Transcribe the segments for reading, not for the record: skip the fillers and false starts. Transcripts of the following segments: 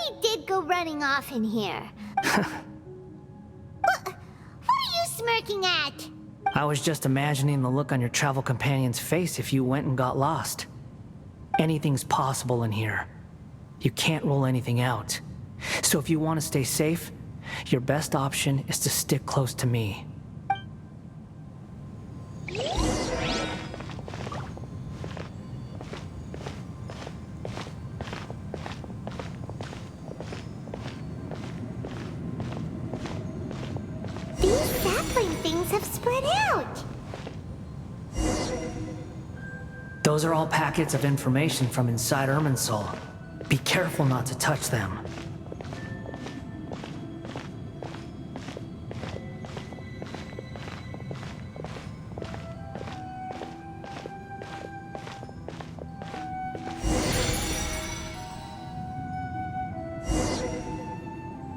really did go running off in here. What are you smirking at? I was just imagining the look on your travel companion's face if you went and got lost. Anything's possible in here. You can't rule anything out. So if you want to stay safe, your best option is to stick close to me. These sapling things have spread out. Those are all packets of information from inside Irminsul. Be careful not to touch them.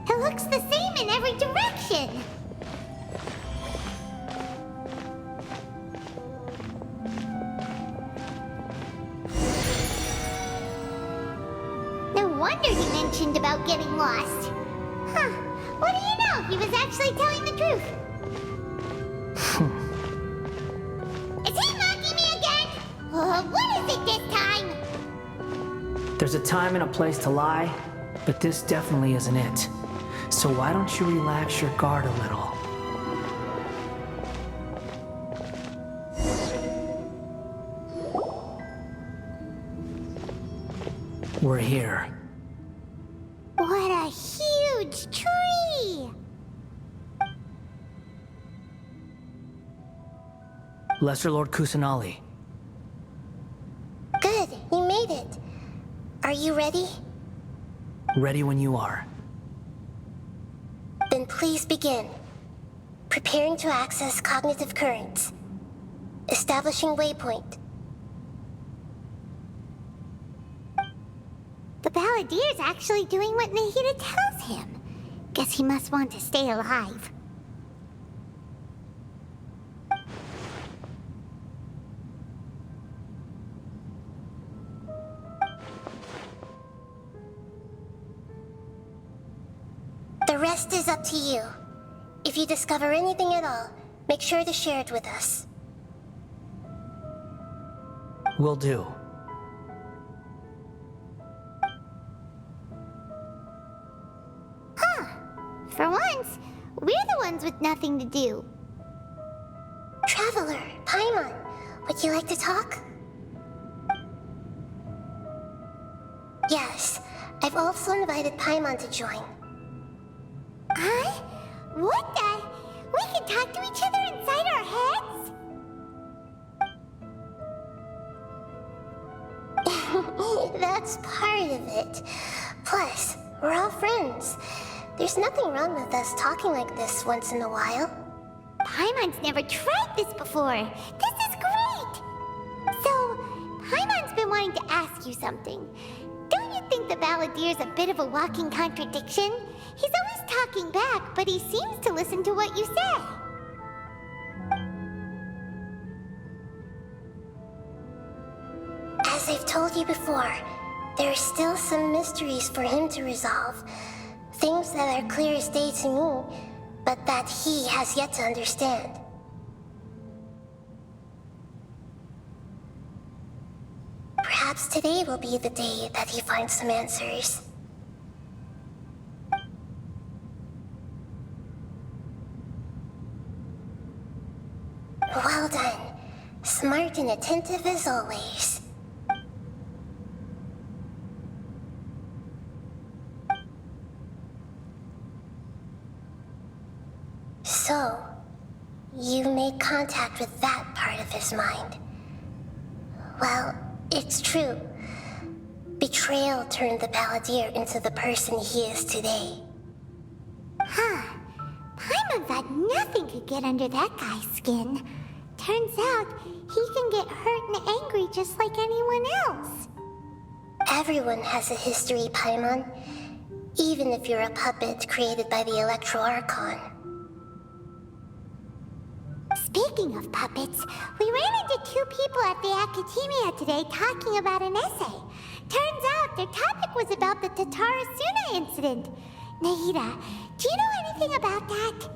It looks the same in every direction. No wonder he mentioned about getting lost. Huh. What do you know? He was actually telling the truth. Is he mocking me again? What is it this time? There's a time and a place to lie, but this definitely isn't it. So why don't you relax your guard a little? We're here. What a huge tree! Lesser Lord Kusanali. Good, you made it. Are you ready? Ready when you are. Then please begin. Preparing to access cognitive currents. Establishing waypoint. The Balladier's actually doing what Nahida tells him. Guess he must want to stay alive. The rest is up to you. If you discover anything at all, make sure to share it with us. Will do. For once, we're the ones with nothing to do. Traveler, Paimon, would you like to talk? Yes, I've also invited Paimon to join. What the? We can talk to each other inside our heads? That's part of it. Plus, we're all friends. There's nothing wrong with us talking like this once in a while. Paimon's never tried this before. This is great! So, Paimon's been wanting to ask you something. Don't you think the Balladier's a bit of a walking contradiction? He's always talking back, but he seems to listen to what you say. As I've told you before, there are still some mysteries for him to resolve. Things that are clear as day to me, but that he has yet to understand. Perhaps today will be the day that he finds some answers. Well done. Smart and attentive as always. So, you made contact with that part of his mind. Well, it's true. Betrayal turned the Balladier into the person he is today. Paimon thought nothing could get under that guy's skin. Turns out, he can get hurt and angry just like anyone else. Everyone has a history, Paimon. Even if you're a puppet created by the Electro Archon. Speaking of puppets, we ran into two people at the Academia today talking about an essay. Turns out their topic book was about the Tatarasuna incident. Nahida, do you know anything about that?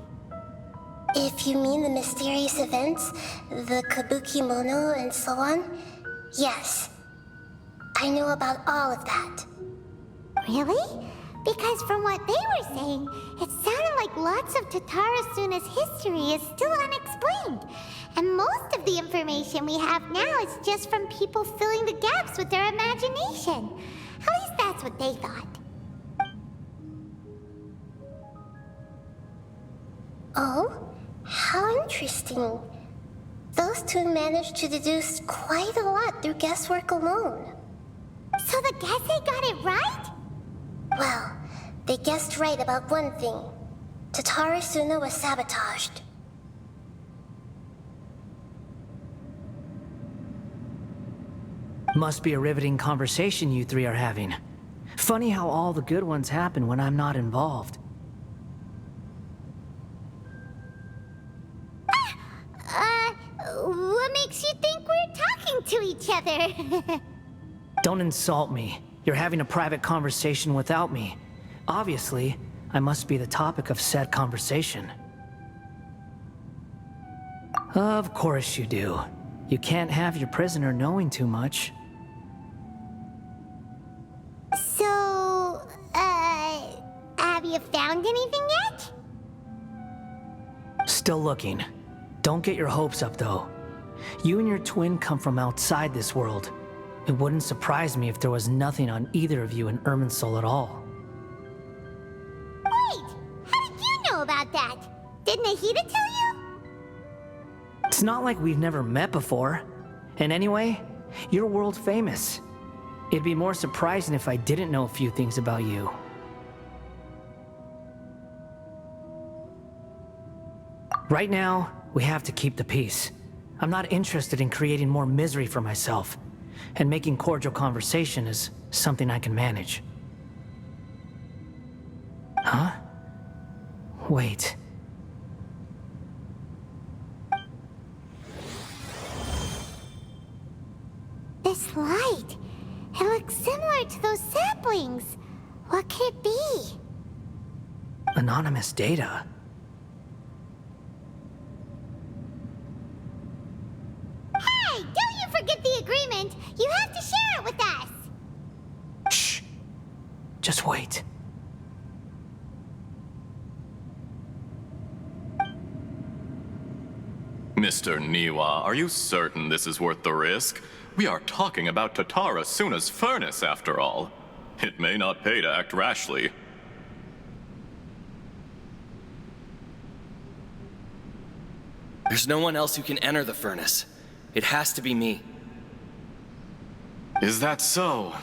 If you mean the mysterious events, the kabuki mono and so on, yes. I know about all of that. Really? Because from what they were saying, it sounded like lots of Tatarasuna's history is still unexplained. And most of the information we have now is just from people filling the gaps with their imagination. At least that's what they thought. Oh? How interesting. Those two managed to deduce quite a lot through guesswork alone. So the Gesse got it right? Well, they guessed right about one thing. Tatarasuna was sabotaged. Must be a riveting conversation you three are having. Funny how all the good ones happen when I'm not involved. What makes you think we're talking to each other? Don't insult me. You're having a private conversation without me. Obviously, I must be the topic of said conversation. Of course you do. You can't have your prisoner knowing too much. So, have you found anything yet? Still looking. Don't get your hopes up, though. You and your twin come from outside this world. It wouldn't surprise me if there was nothing on either of you in Irminsul at all. Wait! How did you know about that? Did Nahida tell you? It's not like we've never met before. And anyway, you're world famous. It'd be more surprising if I didn't know a few things about you. Right now, we have to keep the peace. I'm not interested in creating more misery for myself, and making cordial conversation is something I can manage. Huh? Wait. This light. It looks similar to those saplings. What could it be? Anonymous data. Hey, don't you forget the agreement. You have to share it with us. Shh. Just wait. Mr. Niwa, are you certain this is worth the risk? We are talking about Tatarasuna's furnace, after all. It may not pay to act rashly. There's no one else who can enter the furnace. It has to be me. Is that so?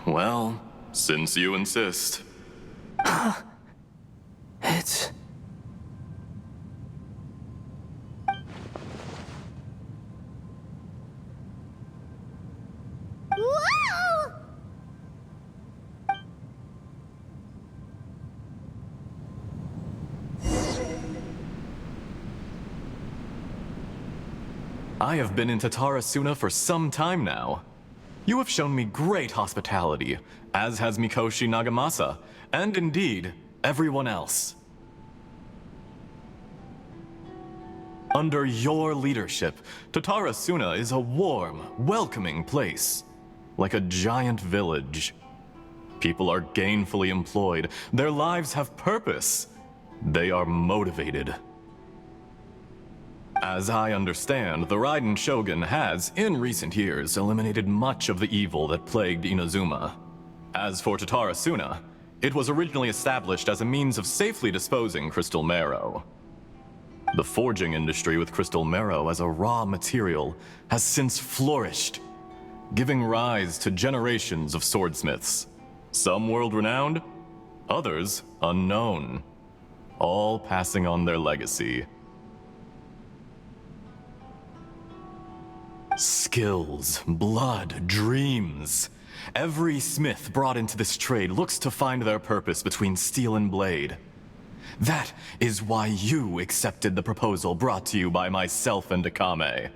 Well, since you insist. It's... Whoa! I have been in Tatarasuna for some time now. You have shown me great hospitality, as has Mikoshi Nagamasa, and indeed, everyone else. Under your leadership, Tatarasuna is a warm, welcoming place, like a giant village. People are gainfully employed, their lives have purpose, they are motivated. As I understand, the Raiden Shogun has, in recent years, eliminated much of the evil that plagued Inazuma. As for Tatarasuna, it was originally established as a means of safely disposing crystal marrow. The forging industry with crystal marrow as a raw material has since flourished, giving rise to generations of swordsmiths. Some world-renowned, others unknown, all passing on their legacy. Skills, blood, dreams. Every smith brought into this trade looks to find their purpose between steel and blade. That is why you accepted the proposal brought to you by myself and Akame.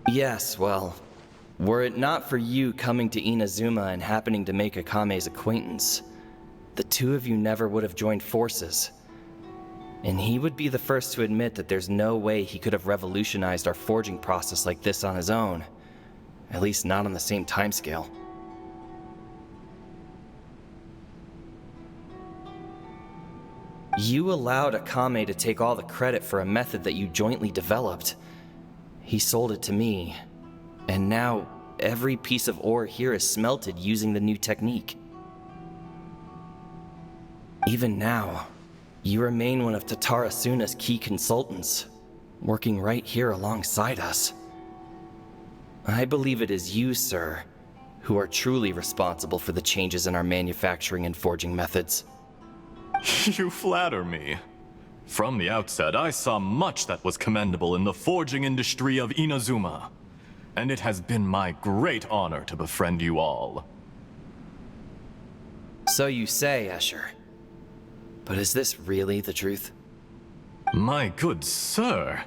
Yes, well, Were it not for you coming to Inazuma and happening to make Akame's acquaintance, the two of you never would have joined forces. And he would be the first to admit that there's no way he could have revolutionized our forging process like this on his own. At least not on the same timescale. You allowed Akame to take all the credit for a method that you jointly developed. He sold it to me, and now every piece of ore here is smelted using the new technique. Even now, you remain one of Tatara Suna's key consultants, working right here alongside us. I believe it is you, sir, who are truly responsible for the changes in our manufacturing and forging methods. You flatter me. From the outset, I saw much that was commendable in the forging industry of Inazuma, and it has been my great honor to befriend you all. So you say, Escher. But is this really the truth? My good sir,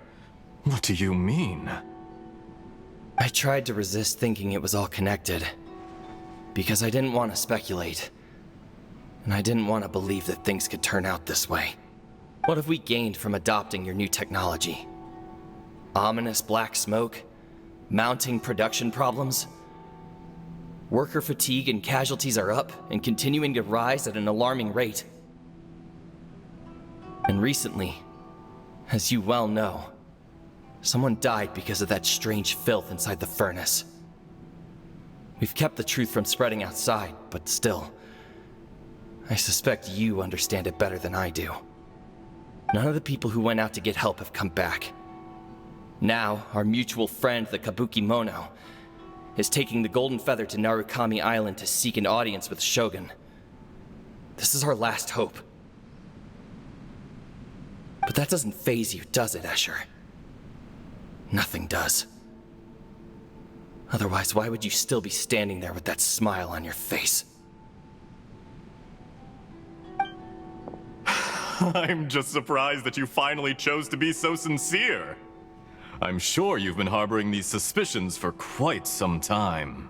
what do you mean? I tried to resist thinking it was all connected, because I didn't want to speculate. And I didn't want to believe that things could turn out this way. What have we gained from adopting your new technology? Ominous black smoke? Mounting production problems? Worker fatigue and casualties are up and continuing to rise at an alarming rate. And recently, as you well know, someone died because of that strange filth inside the furnace. We've kept the truth from spreading outside, but still, I suspect you understand it better than I do. None of the people who went out to get help have come back. Now, our mutual friend, the Kabuki Mono, is taking the Golden Feather to Narukami Island to seek an audience with Shogun. This is our last hope. But that doesn't faze you, does it, Escher? Nothing does. Otherwise, why would you still be standing there with that smile on your face? I'm just surprised that you finally chose to be so sincere. I'm sure you've been harboring these suspicions for quite some time.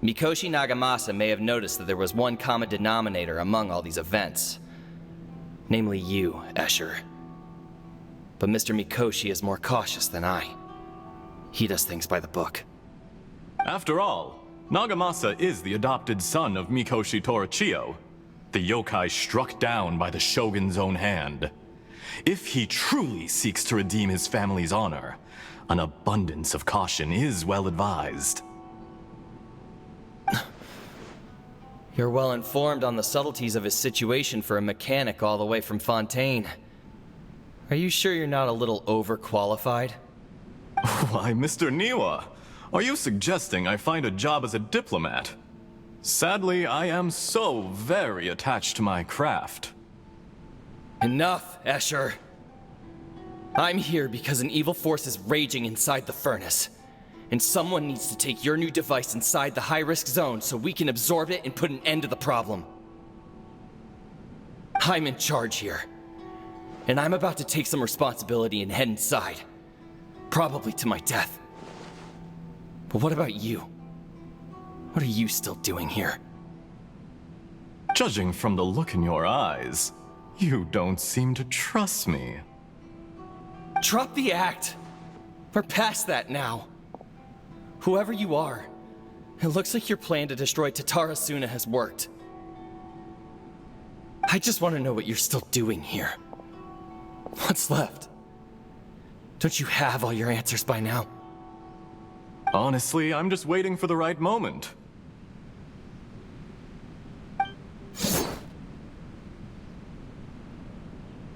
Mikoshi Nagamasa may have noticed that there was one common denominator among all these events. Namely you, Escher. But Mr. Mikoshi is more cautious than I. He does things by the book. After all, Nagamasa is the adopted son of Mikoshi Torichio, the yokai struck down by the Shogun's own hand. If he truly seeks to redeem his family's honor, an abundance of caution is well advised. You're well informed on the subtleties of his situation for a mechanic all the way from Fontaine. Are you sure you're not a little overqualified? Why, Mr. Niwa, are you suggesting I find a job as a diplomat? Sadly, I am so very attached to my craft. Enough, Escher. I'm here because an evil force is raging inside the furnace. And someone needs to take your new device inside the high-risk zone so we can absorb it and put an end to the problem. I'm in charge here. And I'm about to take some responsibility and head inside. Probably to my death. But what about you? What are you still doing here? Judging from the look in your eyes, you don't seem to trust me. Drop the act! We're past that now. Whoever you are, it looks like your plan to destroy Tatara Suna has worked. I just want to know what you're still doing here. What's left? Don't you have all your answers by now? Honestly, I'm just waiting for the right moment.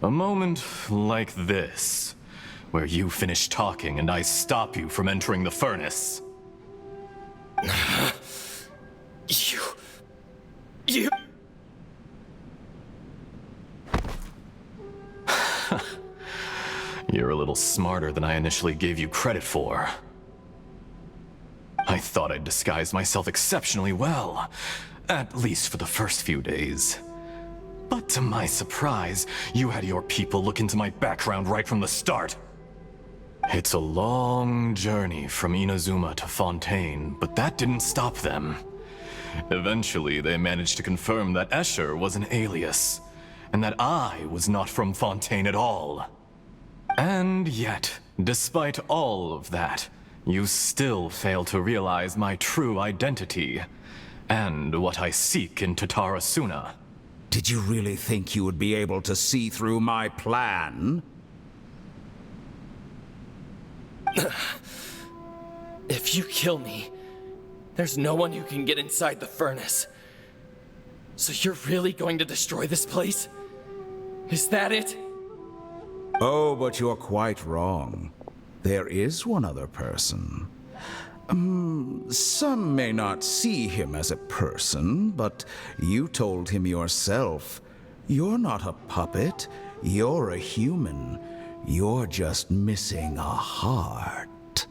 A moment like this, where you finish talking and I stop you from entering the furnace. You... You're a little smarter than I initially gave you credit for. I thought I'd disguised myself exceptionally well, at least for the first few days. But to my surprise, you had your people look into my background right from the start. It's a long journey from Inazuma to Fontaine, but that didn't stop them. Eventually, they managed to confirm that Escher was an alias, and that I was not from Fontaine at all. And yet, despite all of that, you still fail to realize my true identity, and what I seek in Tatarasuna. Did you really think you would be able to see through my plan? If you kill me, there's no one who can get inside the furnace. So you're really going to destroy this place? Is that it? Oh, but you're quite wrong. There is one other person. Some may not see him as a person, but you told him yourself. You're not a puppet. You're a human. You're just missing a heart.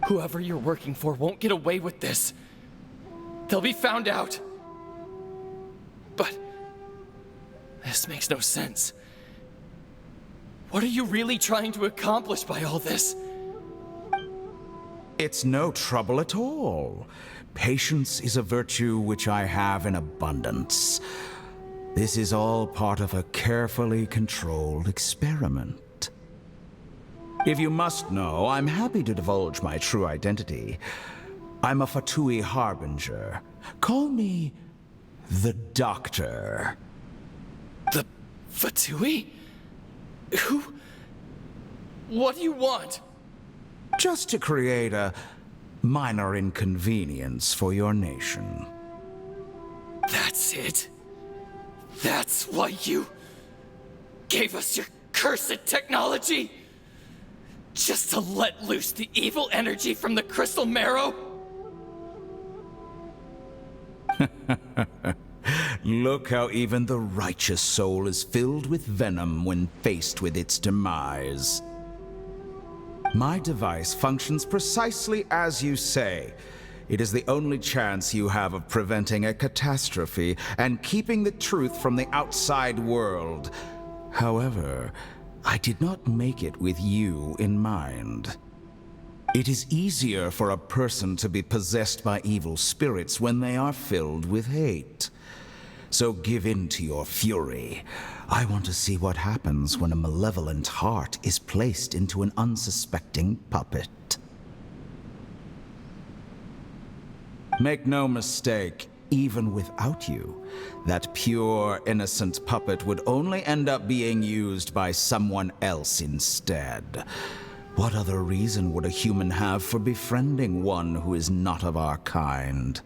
Whoever you're working for won't get away with this. They'll be found out. But this makes no sense. What are you really trying to accomplish by all this? It's no trouble at all. Patience is a virtue which I have in abundance. This is all part of a carefully controlled experiment. If you must know, I'm happy to divulge my true identity. I'm a Fatui Harbinger. Call me the Doctor. The Fatui? Who? What do you want? Just to create a minor inconvenience for your nation. That's it? That's why you gave us your cursed technology? Just to let loose the evil energy from the crystal marrow? Look how even the righteous soul is filled with venom when faced with its demise. My device functions precisely as you say. It is the only chance you have of preventing a catastrophe and keeping the truth from the outside world. However, I did not make it with you in mind. It is easier for a person to be possessed by evil spirits when they are filled with hate. So give in to your fury. I want to see what happens when a malevolent heart is placed into an unsuspecting puppet. Make no mistake, even without you, that pure, innocent puppet would only end up being used by someone else instead. What other reason would a human have for befriending one who is not of our kind?